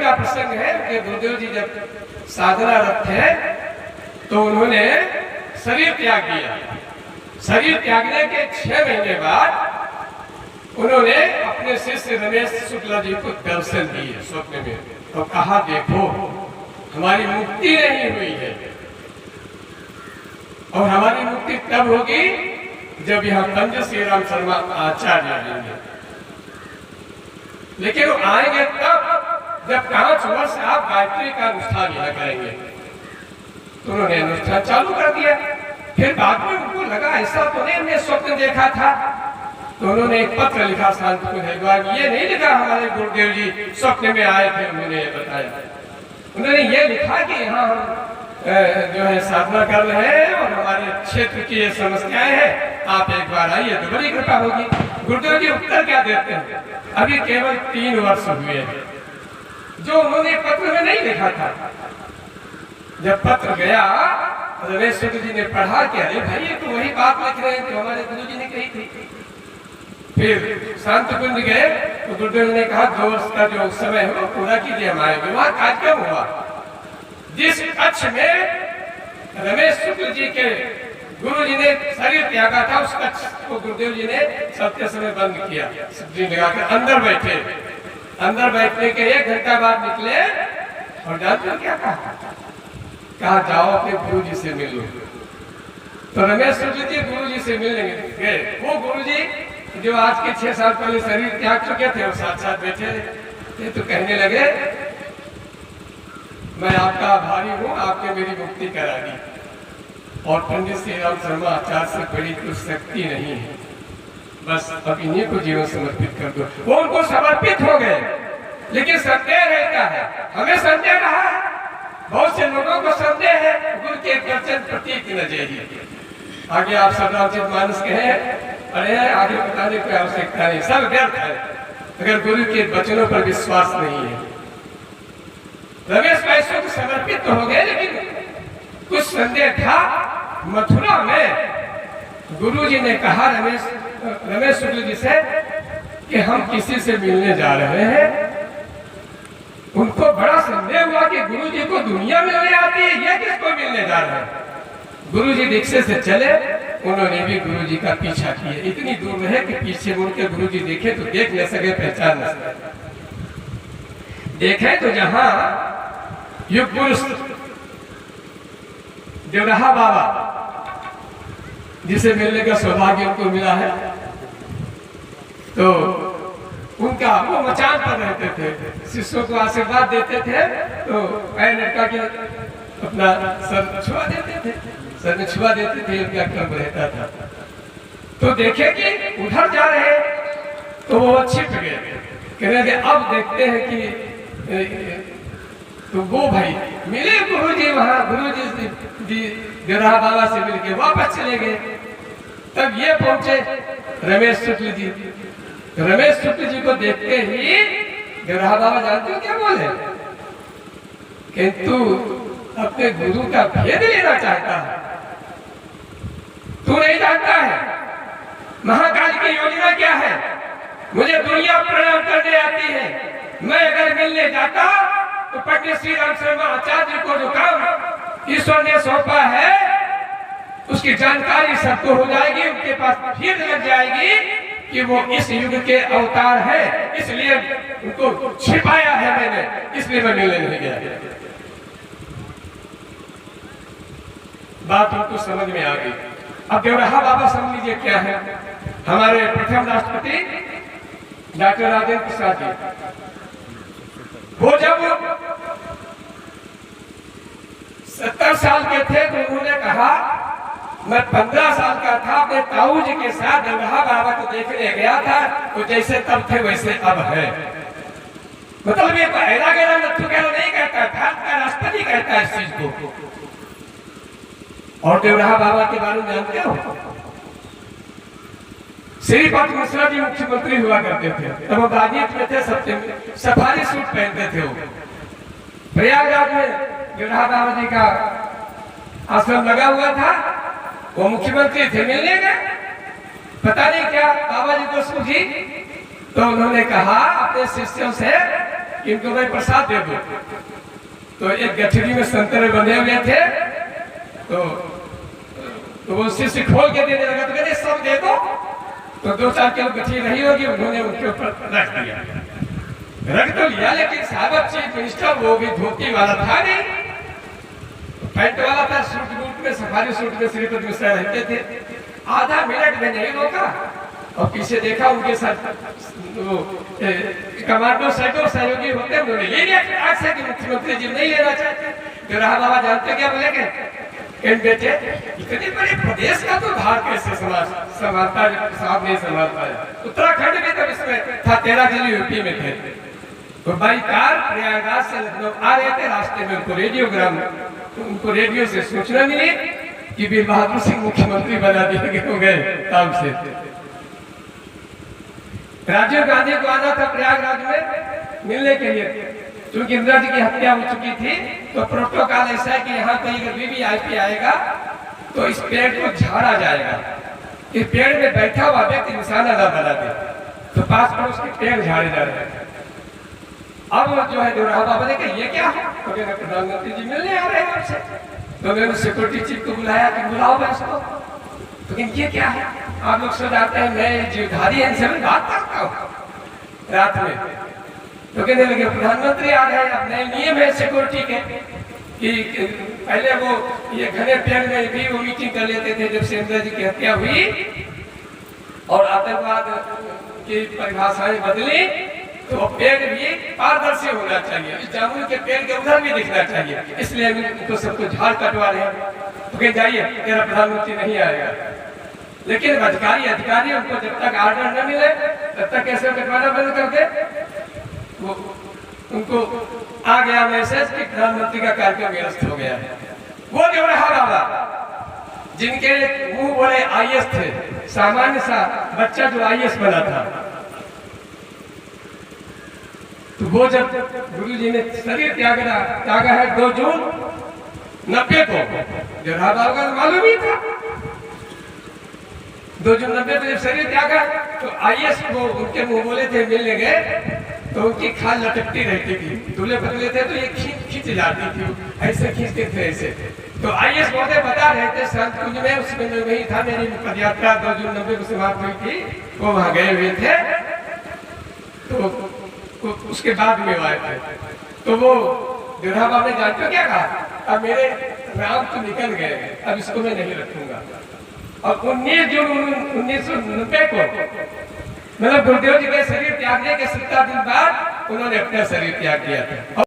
का प्रसंग है कि गुरुदेव जी जब साधनारत थे तो उन्होंने शरीर त्याग दिया। शरीर त्यागने के 6 महीने बाद उन्होंने अपने शिष्य रमेश शुक्ला जी को दर्शन दिए स्वप्न में, तो कहा देखो हमारी मुक्ति नहीं हुई है और हमारी मुक्ति तब होगी जब यहाँ पंडित श्री राम शर्मा आचार्य आएंगे। लेकिन वो आएंगे तब जब 5 वर्ष आप गायत्री का अनुष्ठान यहाँ करेंगे। तो उन्होंने अनुष्ठान चालू कर दिया। फिर बाद में उनको लगा ऐसा तो नहीं हमने स्वप्न देखा था, तो उन्होंने एक पत्र लिखा शांत को हरिद्वार। ये नहीं लिखा हमारे गुरुदेव जी स्वप्न में आए थे उन्होंने बताया, उन्होंने ये लिखा कि यहाँ हम जो है साधना कर रहे हैं और हमारे क्षेत्र की ये समस्याएं हैं, आप एक बार आइए तो बड़ी कृपा होगी। गुरुदेव जी उत्तर क्या देते हैं, अभी केवल 3 वर्ष हुए हैं, जो उन्होंने पत्र में नहीं लिखा था। जब पत्र गया रमेश शुक्ल जी ने पढ़ा कि अरे भाई ये तो वही बात लिख रहे हैं जो हमारे गुरु जी ने कही थी। फिर शांत कुंज गए तो गुरुदेव ने कहा 2 वर्ष का जो समय है वो पूरा कीजिए, हम आएंगे। वहां कार्यक्रम हुआ जिस कक्ष में रमेश शुक्ल जी के गुरु जी ने शरीर त्यागा था, उस कक्ष को गुरुदेव जी ने सत्य समय बंद किया। अंदर बैठे, अंदर बैठने के 1 घंटा बाद निकले और जानते हो क्या कहा जाओ अपने गुरु जी से मिलो। तो रमेश शुक्ल जी गुरु जी से मिलने गए। वो गुरु जी जो आज के 6 साल पहले शरीर त्याग चुके थे वो साथ साथ बैठे थे। तो कहने लगे मैं आपका आभारी हूँ, आपने मेरी मुक्ति करा दी और पंडित श्री राम शर्मा आचार्य से बड़ी कुछ शक्ति नहीं है, बस अब इन्हीं को जीवन समर्पित कर दो। वो उनको समर्पित हो गए। लेकिन संदेह रहता है, हमें संदेह रहा है, बहुत से लोगों को संदेह है गुरु के वचन प्रतीक नजरिए। आगे आप सदाचित मानस कहे अरे आगे बताने की आवश्यकता नहीं, सब व्यर्थ है अगर गुरु के वचनों पर विश्वास नहीं है। रमेश पैसों को समर्पित तो हो गए, लेकिन कुछ संदेह था। मथुरा में गुरुजी ने कहा रमेश शुक्ल जी से कि हम किसी से मिलने जा रहे हैं। उनको बड़ा संदेह हुआ कि गुरुजी को दुनिया मिलने आती है, ये किसको मिलने जा रहे हैं। गुरुजी रिक्शे से चले, उन्होंने भी गुरुजी का पीछा किया। इतनी दूर रहे कि पीछे मुड़ के गुरुजी देखे तो देख न सके, पहचान न सके। देखे तो जहां युग पुरुष देवराहा बाबा जिसे मिलने का सौभाग्य उनको मिला है, तो उनका वो मचान पर रहते थे, शिष्यों को आशीर्वाद देते थे। तो पैर लटका के अपना सर छुआ देते थे, सर में छुआ देते थे, उनका क्रम रहता था। तो देखे कि उधर जा रहे तो वो छिप गए, कह रहे अब देखते हैं कि तो वो भाई मिले गुरुजी, वहां गुरुजी देवराहा बाबा से मिलके वापस चले गए। तब ये पहुंचे रमेश शुक्ल जी। रमेश शुक्ल जी को देखते ही देवराहा बाबा जानते हो क्या बोले कि तू अपने गुरु का भेद लेना चाहता है, तू नहीं जानता है महाकाल की योजना क्या है। मुझे दुनिया प्रणाम करने आती है, मैं अगर मिलने जाता तो पंडित श्री राम शर्मा आचार्य को जो काम ईश्वर ने सौंपा है उसकी जानकारी सबको हो जाएगी, उनके पास फिर लग जाएगी कि वो इस युग के अवतार है, इसलिए उनको छिपाया है मैंने, इसलिए मैं मिलने नहीं गया। बात उनको समझ में आ गई। अब देवराहा बाबा समझ लीजिए क्या है। हमारे प्रथम राष्ट्रपति डॉक्टर राजेंद्र प्रसाद जी, वो जब 70 साल के थे तो उन्होंने कहा मैं 15 साल का था, अपने ताऊ जी के साथ देवराहा बाबा को देखने गया था, तो जैसे तब थे वैसे अब है। मतलब ये पहला गहरा नथु गहरा नहीं कहता, भारत का राष्ट्रपति कहता है इस चीज को। और देवराहा बाबा के बारे में जानते हो, श्रीपद मिश्रा जी मुख्यमंत्री हुआ करते थे, तब वो राजनीति में थे, सब सफारी सूट पहनते थे। वो प्रयागराज में देवराहा बाबा जी का आश्रम लगा हुआ था, वो मुख्यमंत्री थे, मिलने गए, पता नहीं क्या बाबा जी को सूझी, तो उन्होंने कहा अपने शिष्यों से कि इनको मैं प्रसाद दे दूं। तो एक गठरी में संतरे बंधे हुए थे, तो वो शीशी खोल के देने लगा, तो कहते सब दे दो। तो 2-4 किलो गठरी रही होगी, उन्होंने उनके ऊपर रख दिया। रख तो लिया, लेकिन साहब चीफ मिनिस्टर वो भी धोती वाला था नहीं, पैंट वाला था, सूट बूट में, सफारी सूट में श्रीपति मिश्रा रहते थे। आधा मिनट में नहीं रोका और पीछे देखा, उनके साथ वो कमांडो सहयोगी होते हैं, उन्होंने ले लिया आग से कि मुख्यमंत्री जी नहीं लेना चाहते। तो रहा बाबा जानते क्या बोले के बेटे, इतने बड़े प्रदेश का तो भार कैसे संभालता साहब नहीं संभाल पाया। उत्तराखंड में तब इसमें था, 13 जिले यूपी में थे। तो बाई कार प्रयागराज से लखनऊ आ रहे थे, रास्ते में उनको रेडियो से सूचना मिली कि वीर बहादुर सिंह मुख्यमंत्री बना दिए गए काम से। राजीव गांधी को आना था प्रयागराज में मिलने के लिए, क्योंकि इंदिरा जी की हत्या हो चुकी थी। तो प्रोटोकॉल ऐसा है कि यहाँ कोई अगर वीवीआईपी आएगा तो इस पेड़ को झाड़ा जाएगा, इस पेड़ में बैठा हुआ व्यक्ति निशाना न बना दे। तो पास पड़ोस के पेड़ झाड़े जा रहे हैं। अब जो है रहा बाबा ने कहा ये क्या है, तो प्रधानमंत्री जी मिलने आ रहे हैं आपसे। तो मैंने सिक्योरिटी चीफ को बुलाया कि बुलाओ मैं इसको, तो ये क्या है। आप लोग सो जाते हैं, मैं जीवधारी इनसे मैं बात करता हूँ रात में। तो कहने लगे प्रधानमंत्री आ रहे हैं, अब नए नियम है सिक्योरिटी के कि पहले वो ये घने पेड़ में भी वो मीटिंग कर लेते थे जब से इंदिरा जी की हत्या हुई और आतंकवाद की परिभाषाएं बदली। तो पेड़ भी पारदर्शी होना चाहिए, इस जामुन के पेड़ के उधर भी दिखना चाहिए, इसलिए हम इनको सबको झाड़ कटवा रहे हैं। तो कह जाइए तेरा प्रधानमंत्री नहीं आएगा। लेकिन अधिकारी उनको जब तक आर्डर न मिले तब तक कैसे कटवाना बंद कर दे। वो उनको आ गया मैसेज कि प्रधानमंत्री का कार्यक्रम निरस्त हो गया है। वो जो रहा बाबा जिनके मुंह बोले आईएएस थे, सामान्य सा बच्चा जो आईएएस बना था, तो वो जब गुरु जी ने शरीर त्यागा है 2 जून 90 को, जो रहा बाबा को मालूम ही था 2 जून 90 को जब शरीर त्यागा, तो आईएएस को उनके मुंह बोले थे मिलने गए, तो उनकी खाल लटकती रहती थी, दूल्हे पतले थे तो ये खींच जाती थी, ऐसे खींचते थे ऐसे। तो आईएएस महोदय बता रहे थे संत कुंज में, उसमें मैं वही था, मेरी पदयात्रा 2 जून 90 को समाप्त हुई थी, वो वहां गए हुए थे। तो उसके बाद में आए थे। तो वो दुल्हा बाबा ने जानते हो क्या कहा, अब मेरे राम तो निकल गए, अब इसको मैं नहीं रखूंगा। और 19 जून 1990 को मतलब गुरुदेव जी के शरीर त्यागने के 17 दिन बाद उन्होंने अपना शरीर त्याग किया था।